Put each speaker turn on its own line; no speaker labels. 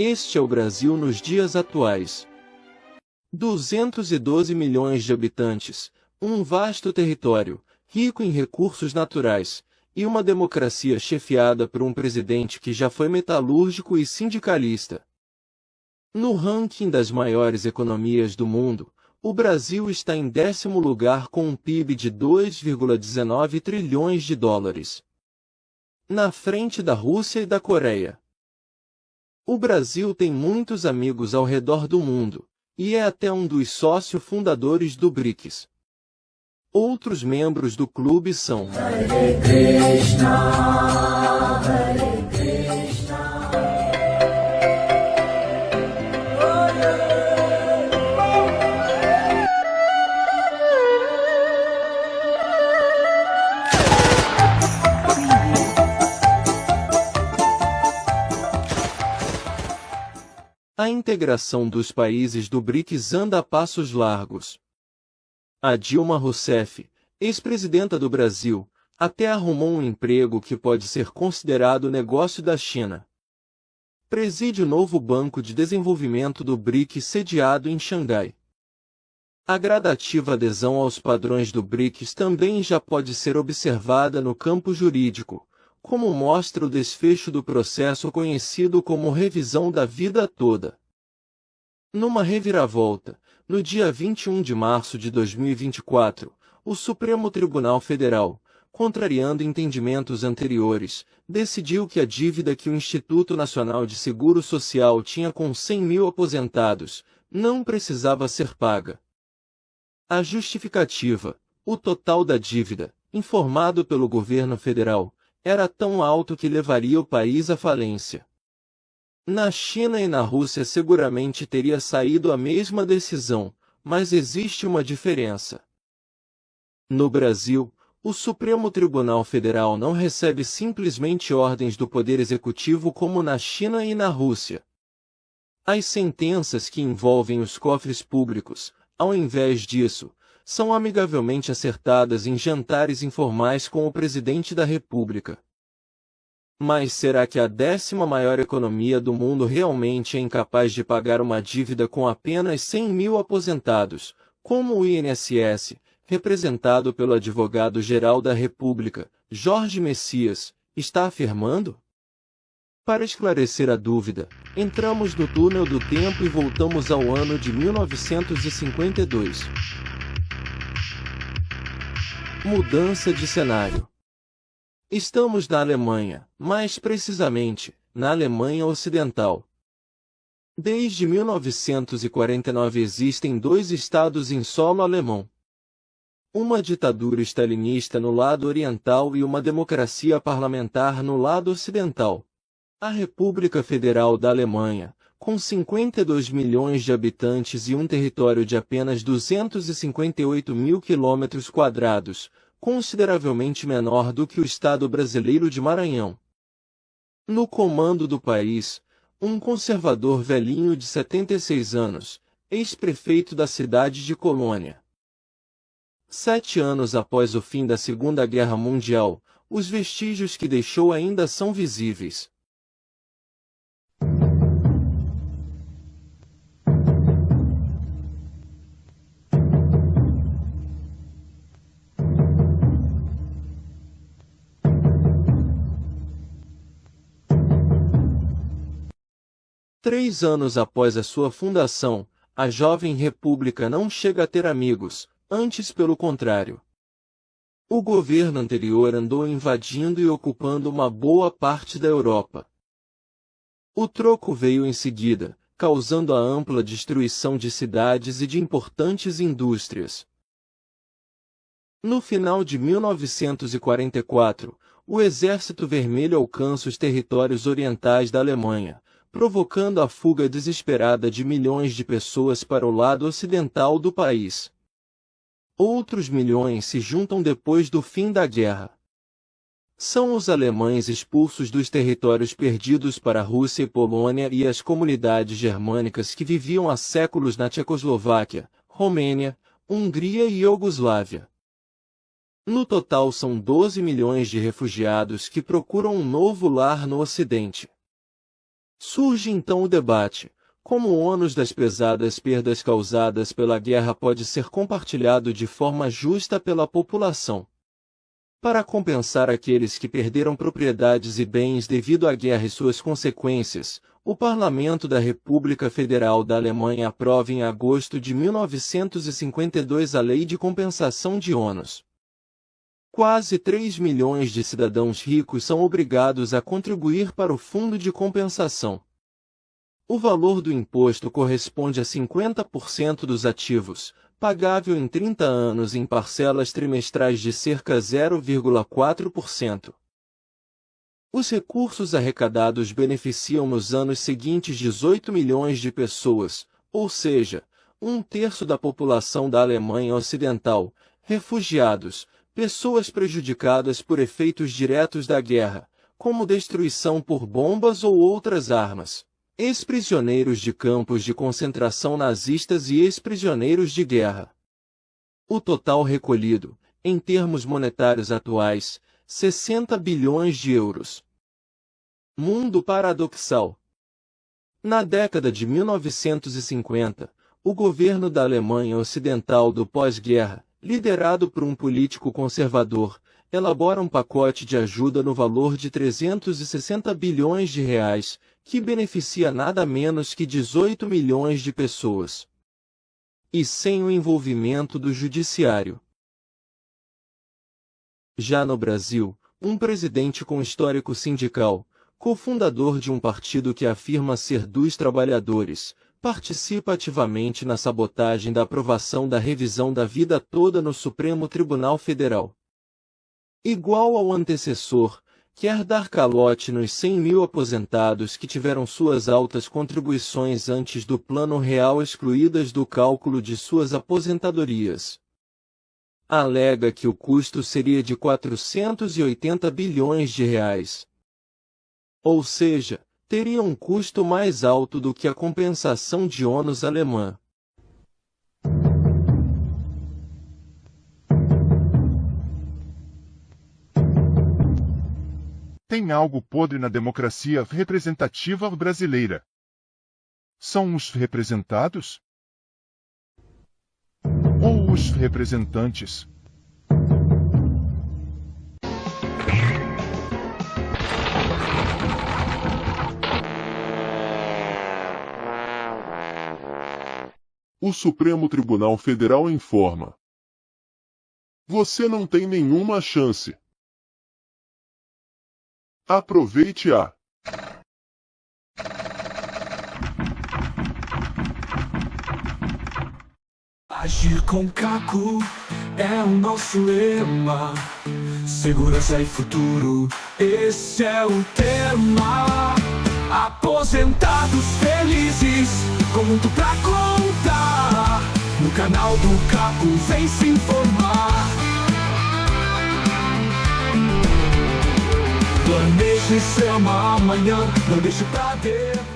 Este é o Brasil nos dias atuais. 212 milhões de habitantes, um vasto território, rico em recursos naturais, e uma democracia chefiada por um presidente que já foi metalúrgico e sindicalista. No ranking das maiores economias do mundo, o Brasil está em 10º lugar com um PIB de 2,19 trilhões de dólares. Na frente da Rússia e da Coreia. O Brasil tem muitos amigos ao redor do mundo, e é até um dos sócios fundadores do BRICS. Outros membros do clube são Hare Krishna, Hare Krishna. A integração dos países do BRICS anda a passos largos. A Dilma Rousseff, ex-presidenta do Brasil, até arrumou um emprego que pode ser considerado negócio da China. Preside o novo Banco de Desenvolvimento do BRICS sediado em Xangai. A gradativa adesão aos padrões do BRICS também já pode ser observada no campo jurídico, como mostra o desfecho do processo conhecido como Revisão da Vida Toda. Numa reviravolta, no dia 21 de março de 2024, o Supremo Tribunal Federal, contrariando entendimentos anteriores, decidiu que a dívida que o Instituto Nacional de Seguro Social tinha com 100 mil aposentados não precisava ser paga. A justificativa, o total da dívida, informado pelo governo federal, era tão alto que levaria o país à falência. Na China e na Rússia seguramente teria saído a mesma decisão, mas existe uma diferença. No Brasil, o Supremo Tribunal Federal não recebe simplesmente ordens do Poder Executivo como na China e na Rússia. As sentenças que envolvem os cofres públicos, ao invés disso, são amigavelmente acertadas em jantares informais com o presidente da República. Mas será que a 10ª maior economia do mundo realmente é incapaz de pagar uma dívida com apenas 100 mil aposentados, como o INSS, representado pelo advogado-geral da República, Jorge Messias, está afirmando? Para esclarecer a dúvida, entramos no túnel do tempo e voltamos ao ano de 1952. Mudança de cenário. Estamos na Alemanha, mais precisamente, na Alemanha Ocidental. Desde 1949 existem 2 estados em solo alemão. Uma ditadura stalinista no lado oriental e uma democracia parlamentar no lado ocidental. A República Federal da Alemanha, com 52 milhões de habitantes e um território de apenas 258 mil km², consideravelmente menor do que o estado brasileiro de Maranhão. No comando do país, um conservador velhinho de 76 anos, ex-prefeito da cidade de Colônia. 7 anos após o fim da Segunda Guerra Mundial, os vestígios que deixou ainda são visíveis. Três anos após a sua fundação, a jovem república não chega a ter amigos, antes pelo contrário. O governo anterior andou invadindo e ocupando uma boa parte da Europa. O troco veio em seguida, causando a ampla destruição de cidades e de importantes indústrias. No final de 1944, o Exército Vermelho alcança os territórios orientais da Alemanha, provocando a fuga desesperada de milhões de pessoas para o lado ocidental do país. Outros milhões se juntam depois do fim da guerra. São os alemães expulsos dos territórios perdidos para a Rússia e Polônia e as comunidades germânicas que viviam há séculos na Tchecoslováquia, Romênia, Hungria e Iugoslávia. No total são 12 milhões de refugiados que procuram um novo lar no Ocidente. Surge então o debate: como o ônus das pesadas perdas causadas pela guerra pode ser compartilhado de forma justa pela população? Para compensar aqueles que perderam propriedades e bens devido à guerra e suas consequências, o Parlamento da República Federal da Alemanha aprova em agosto de 1952 a Lei de Compensação de Ônus. Quase 3 milhões de cidadãos ricos são obrigados a contribuir para o Fundo de Compensação. O valor do imposto corresponde a 50% dos ativos, pagável em 30 anos em parcelas trimestrais de cerca 0,4%. Os recursos arrecadados beneficiam nos anos seguintes 18 milhões de pessoas, ou seja, 1/3 da população da Alemanha Ocidental, refugiados, pessoas prejudicadas por efeitos diretos da guerra, como destruição por bombas ou outras armas, ex-prisioneiros de campos de concentração nazistas e ex-prisioneiros de guerra. O total recolhido, em termos monetários atuais, 60 bilhões de euros. Mundo paradoxal. Na década de 1950, o governo da Alemanha Ocidental do pós-guerra, liderado por um político conservador, elabora um pacote de ajuda no valor de 360 bilhões de reais, que beneficia nada menos que 18 milhões de pessoas. E sem o envolvimento do judiciário. Já no Brasil, um presidente com histórico sindical, cofundador de um partido que afirma ser dos trabalhadores, participa ativamente na sabotagem da aprovação da revisão da vida toda no Supremo Tribunal Federal. Igual ao antecessor, quer dar calote nos 100 mil aposentados que tiveram suas altas contribuições antes do Plano Real excluídas do cálculo de suas aposentadorias. Alega que o custo seria de 480 bilhões de reais. Ou seja, teria um custo mais alto do que a compensação de ônus alemã.
Tem algo podre na democracia representativa brasileira. São os representados? Ou os representantes?
O Supremo Tribunal Federal informa: você não tem nenhuma chance. Aproveite-a.
Agir com caco é o nosso lema. Segurança e futuro, esse é o tema. Aposentados felizes, com muito pra contar. No canal do Caco, vem se informar. Planeje seu amanhã, não deixe pra depois.